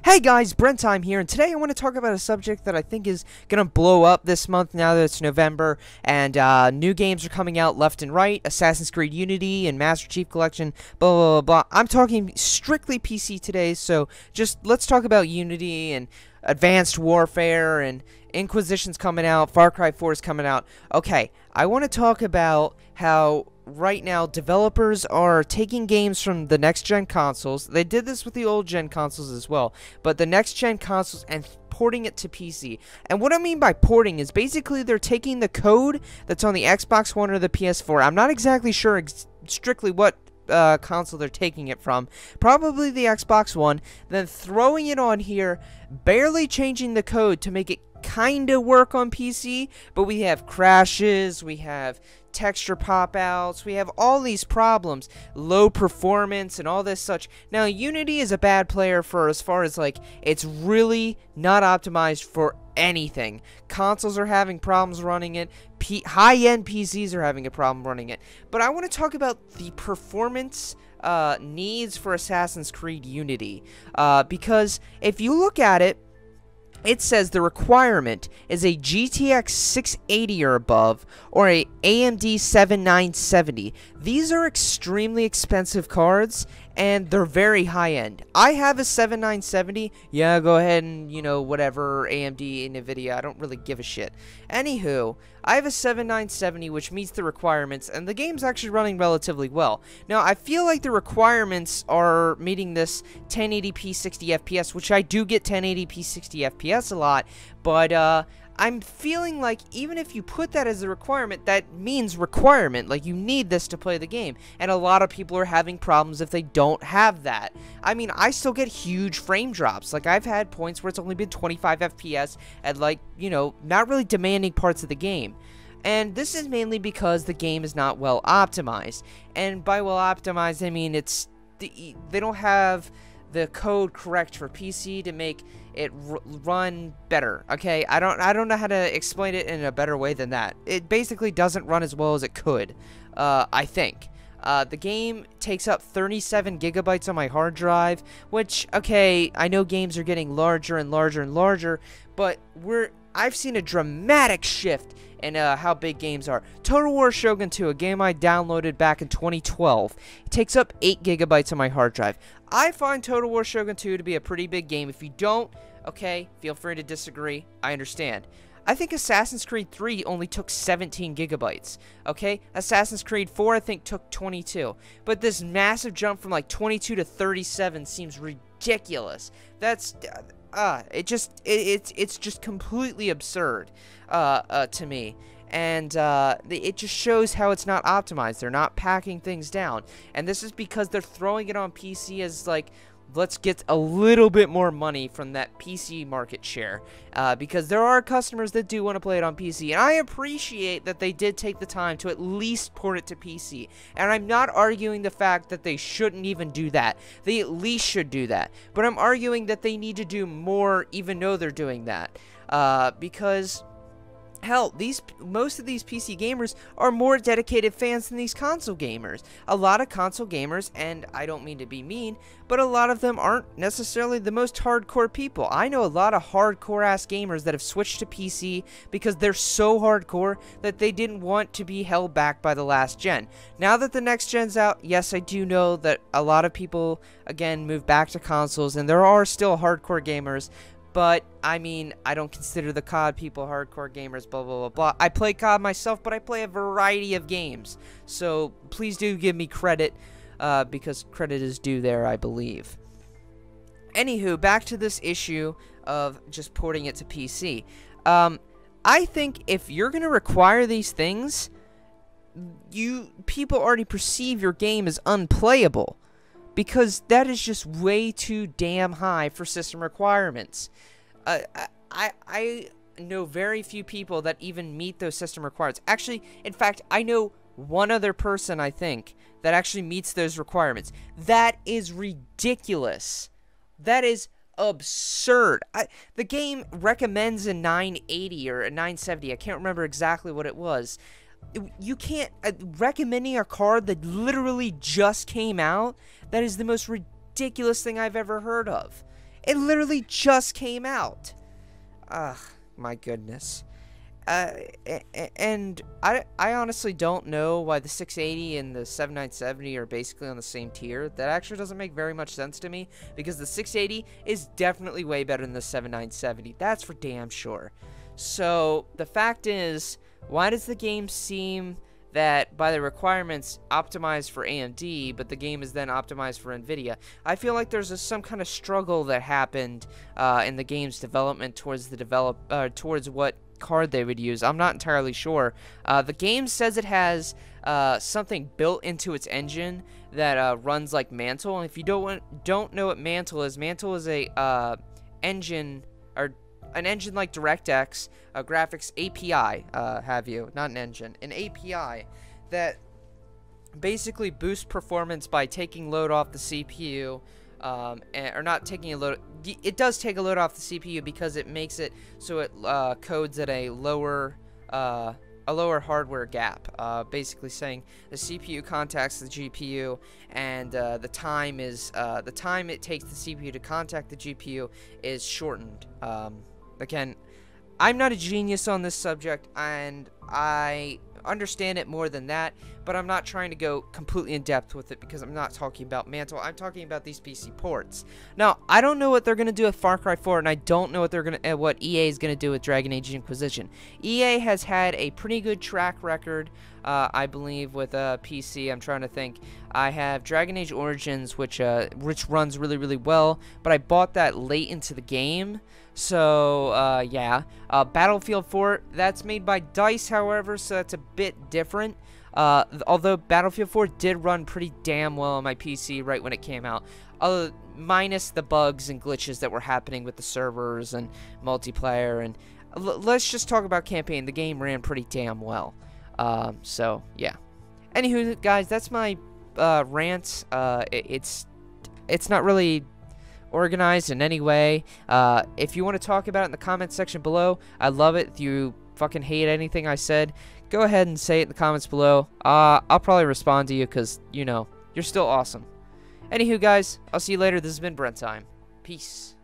Hey guys, Brenttime here, and today I want to talk about a subject that I think is going to blow up this month now that it's November, and new games are coming out left and right, Assassin's Creed Unity and Master Chief Collection, blah, blah, blah, blah. I'm talking strictly PC today, so just let's talk about Unity and Advanced Warfare and Inquisition's coming out, Far Cry 4 is coming out. Okay, I want to talk about how right now developers are taking games from the next-gen consoles. They did this with the old-gen consoles as well, but the next-gen consoles and porting it to PC. And what I mean by porting is basically they're taking the code that's on the Xbox One or the PS4. I'm not exactly sure strictly what console they're taking it from, probably the Xbox One, then throwing it on here, barely changing the code to make it kinda work on PC, but we have crashes, we have texture pop-outs, we have all these problems, low performance and all this such. Now Unity is a bad player for as far as like it's really not optimized for anything. Consoles are having problems running it, high-end PCs are having a problem running it. But I want to talk about the performance needs for Assassin's Creed Unity, because if you look at it, it says the requirement is a GTX 680 or above, or a AMD 7970. These are extremely expensive cards, and they're very high-end. I have a 7970. Yeah, go ahead and, you know, whatever, AMD, NVIDIA, I don't really give a shit. Anywho, I have a 7970, which meets the requirements, and the game's actually running relatively well. Now, I feel like the requirements are meeting this 1080p 60 FPS, which I do get 1080p 60 FPS a lot, but, I'm feeling like even if you put that as a requirement, that means requirement, like you need this to play the game, and a lot of people are having problems if they don't have that. I mean, I still get huge frame drops. Like, I've had points where it's only been 25 FPS at, like, you know, not really demanding parts of the game. And this is mainly because the game is not well optimized. And by well optimized, I mean they don't have the code correct for PC to make it run better. Okay, I don't know how to explain it in a better way than that. It basically doesn't run as well as it could, I think. The game takes up 37 gigabytes on my hard drive, which, okay, I know games are getting larger and larger and larger, but I've seen a dramatic shift in how big games are. Total War Shogun 2, a game I downloaded back in 2012, it takes up 8 gigabytes on my hard drive. I find Total War Shogun 2 to be a pretty big game. If you don't, okay, feel free to disagree. I understand. I think Assassin's Creed 3 only took 17 gigabytes, okay? Assassin's Creed 4, I think, took 22. But this massive jump from, like, 22 to 37 seems ridiculous. That's, it's just completely absurd, to me. And, it just shows how it's not optimized. They're not packing things down. And this is because they're throwing it on PC as, like, let's get a little bit more money from that PC market share, because there are customers that do want to play it on PC, and I appreciate that they did take the time to at least port it to PC, and I'm not arguing the fact that they shouldn't even do that. They at least should do that, but I'm arguing that they need to do more even though they're doing that, because hell, most of these PC gamers are more dedicated fans than these console gamers. A lot of console gamers, and I don't mean to be mean, but a lot of them aren't necessarily the most hardcore people. I know a lot of hardcore-ass gamers that have switched to PC because they're so hardcore that they didn't want to be held back by the last gen. Now that the next gen's out, yes, I do know that a lot of people, again, move back to consoles, and there are still hardcore gamers. But, I mean, I don't consider the COD people hardcore gamers, blah, blah, blah, blah. I play COD myself, but I play a variety of games. So, please do give me credit, because credit is due there, I believe. Anywho, back to this issue of just porting it to PC. I think if you're going to require these things, people already perceive your game as unplayable, because that is just way too damn high for system requirements. I know very few people that even meet those system requirements. Actually, in fact, I know one other person, I think, that actually meets those requirements. That is ridiculous. That is absurd. The game recommends a 980 or a 970. I can't remember exactly what it was. You can't, recommending a card that literally just came out, that is the most ridiculous thing I've ever heard of. It literally just came out. Ugh, my goodness. And I honestly don't know why the 680 and the 7970 are basically on the same tier. That actually doesn't make very much sense to me, because the 680 is definitely way better than the 7970. That's for damn sure. So the fact is, why does the game seem that by the requirements optimized for AMD, but the game is then optimized for NVIDIA? I feel like there's some kind of struggle that happened in the game's development towards towards what card they would use. I'm not entirely sure. The game says it has something built into its engine that runs like Mantle. And if you don't know what Mantle is a engine, or an engine like DirectX, a graphics API, not an engine, an API that basically boosts performance by taking load off the CPU, or not taking a load. It does take a load off the CPU because it makes it so it codes at a lower hardware gap, basically saying the CPU contacts the GPU, and the time it takes the CPU to contact the GPU is shortened. Again, I'm not a genius on this subject, and I understand it more than that, but I'm not trying to go completely in depth with it because I'm not talking about Mantle. I'm talking about these PC ports. Now, I don't know what they're going to do with Far Cry 4, and I don't know what EA is going to do with Dragon Age Inquisition. EA has had a pretty good track record, I believe, with PC. I'm trying to think. I have Dragon Age Origins, which runs really, really well, but I bought that late into the game. So, yeah. Battlefield 4, that's made by DICE, however, so that's a bit different. Although Battlefield 4 did run pretty damn well on my PC right when it came out. Minus the bugs and glitches that were happening with the servers and multiplayer. And let's just talk about campaign. The game ran pretty damn well. So, yeah. Anywho, guys, that's my rant. It's not really organized in any way. If you want to talk about it in the comments section below, I love it. If you fucking hate anything I said, go ahead and say it in the comments below. I'll probably respond to you because, you know, you're still awesome. Anywho, guys, I'll see you later. This has been Brenttime. Peace.